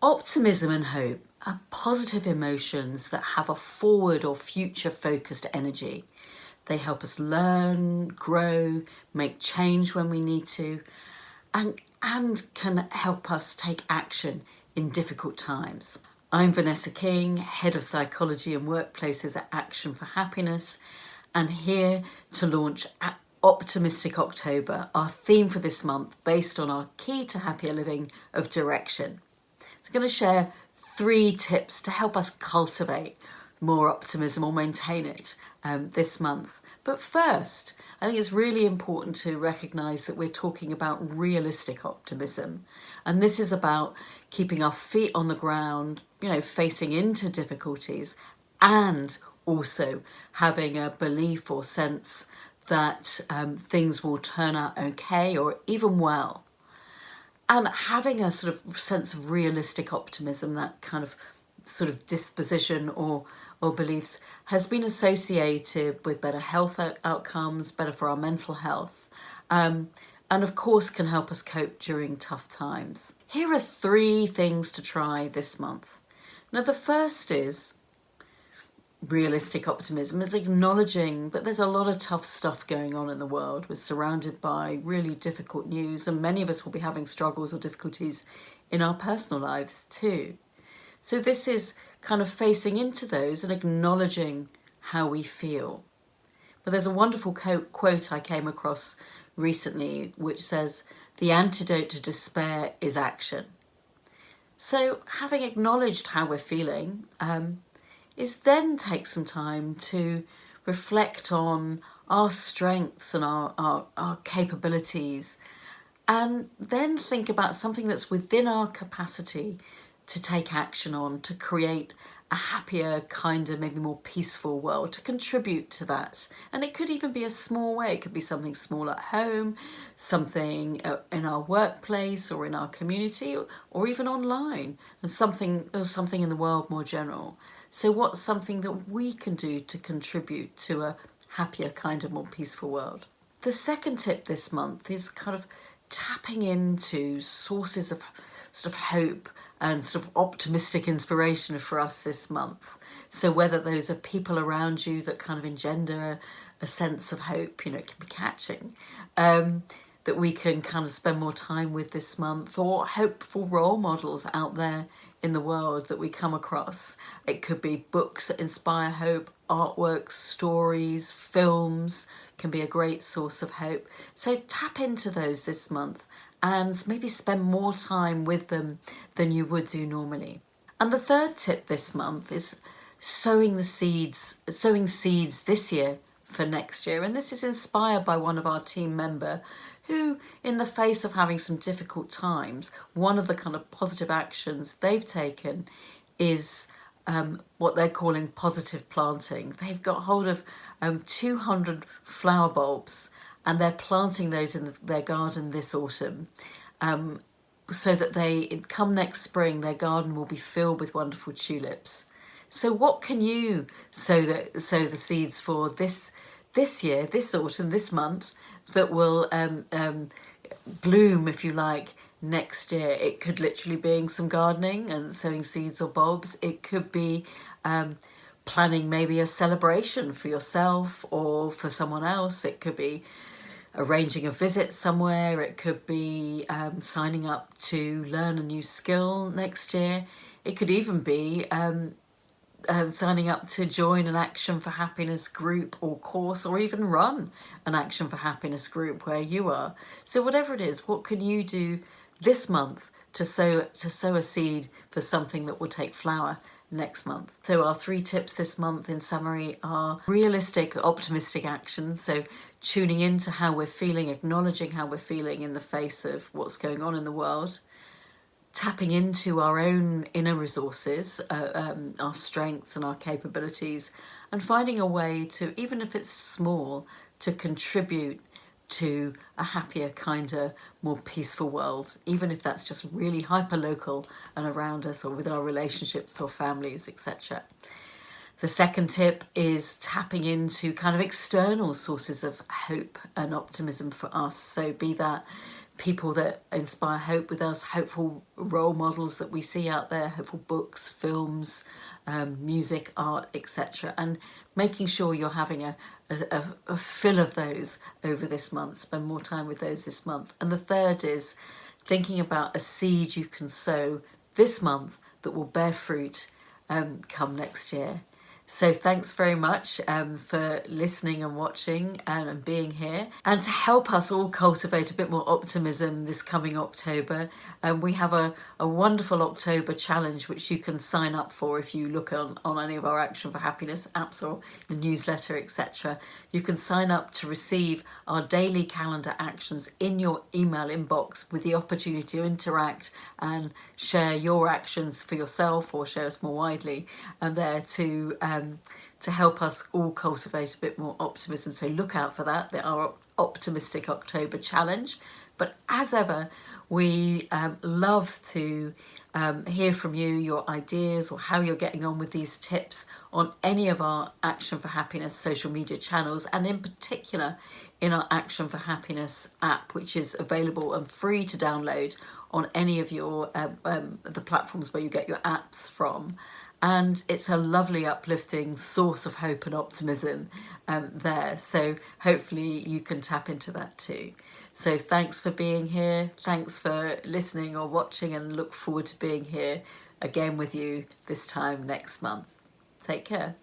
Optimism and hope are positive emotions that have a forward or future focused energy. They help us learn, grow, make change when we need to, and can help us take action in difficult times. I'm Vanessa King, Head of Psychology and Workplaces at Action for Happiness, and here to launch Optimistic October, our theme for this month based on our key to happier living of direction. So I'm going to share 3 tips to help us cultivate more optimism or maintain it this month. But first, I think it's really important to recognise that we're talking about realistic optimism. And this is about keeping our feet on the ground, facing into difficulties, and also having a belief or sense that things will turn out okay or even well. And having a sort of sense of realistic optimism, that kind of sort of disposition or beliefs, has been associated with better health outcomes, better for our mental health, and of course can help us cope during tough times. Here are 3 things to try this month. Now, the first is realistic optimism, is acknowledging that there's a lot of tough stuff going on in the world. We're surrounded by really difficult news, and many of us will be having struggles or difficulties in our personal lives too. So this is kind of facing into those and acknowledging how we feel. But there's a wonderful quote I came across recently which says, "The antidote to despair is action." So having acknowledged how we're feeling, is then take some time to reflect on our strengths and our capabilities, and then think about something that's within our capacity to take action on, to create a happier, kinder, maybe more peaceful world, to contribute to that. And it could even be a small way. It could be something small at home, something in our workplace or in our community, or even online, and something in the world more general. So what's something that we can do to contribute to a happier, kinder, more peaceful world? The second tip this month is kind of tapping into sources of sort of hope and sort of optimistic inspiration for us this month. So whether those are people around you that kind of engender a sense of hope, it can be catching, that we can kind of spend more time with this month, or hopeful role models out there in the world that we come across. It could be books that inspire hope, artworks, stories, films can be a great source of hope. So tap into those this month and maybe spend more time with them than you would do normally. And the third tip this month is sowing seeds this year for next year. And this is inspired by one of our team member who, in the face of having some difficult times, one of the kind of positive actions they've taken is what they're calling positive planting. They've got hold of 200 flower bulbs, and they're planting those in their garden this autumn, so that come next spring, their garden will be filled with wonderful tulips. So what can you sow the seeds for this year, this autumn, this month, that will bloom, if you like, next year? It could literally be some gardening and sowing seeds or bulbs. It could be planning maybe a celebration for yourself or for someone else. It could be arranging a visit somewhere. It could be signing up to learn a new skill next year. It could even be signing up to join an Action for Happiness group or course, or even run an Action for Happiness group where you are. So whatever it is, what can you do this month to sow a seed for something that will take flower next month? So our 3 tips this month, in summary, are realistic, optimistic actions. So tuning into how we're feeling, acknowledging how we're feeling in the face of what's going on in the world, tapping into our own inner resources, our strengths and our capabilities, and finding a way to, even if it's small, to contribute to a happier, kinder, more peaceful world, even if that's just really hyper-local and around us, or with our relationships or families, etc. The second tip is tapping into kind of external sources of hope and optimism for us. So be that people that inspire hope with us, hopeful role models that we see out there, hopeful books, films, music, art, etc. And making sure you're having a fill of those over this month. Spend more time with those this month. And the third is thinking about a seed you can sow this month that will bear fruit come next year. So thanks very much for listening and watching and being here. And to help us all cultivate a bit more optimism this coming October, we have a wonderful October challenge which you can sign up for if you look on any of our Action for Happiness apps or the newsletter, etc. You can sign up to receive our daily calendar actions in your email inbox with the opportunity to interact and share your actions for yourself or share us more widely, and there to help us all cultivate a bit more optimism. So look out for that, our Optimistic October Challenge. But as ever, we love to hear from you, your ideas or how you're getting on with these tips on any of our Action for Happiness social media channels, and in particular in our Action for Happiness app, which is available and free to download on any of your the platforms where you get your apps from. And it's a lovely uplifting source of hope and optimism there, so hopefully you can tap into that too. So thanks for being here, thanks for listening or watching, and look forward to being here again with you this time next month. Take care.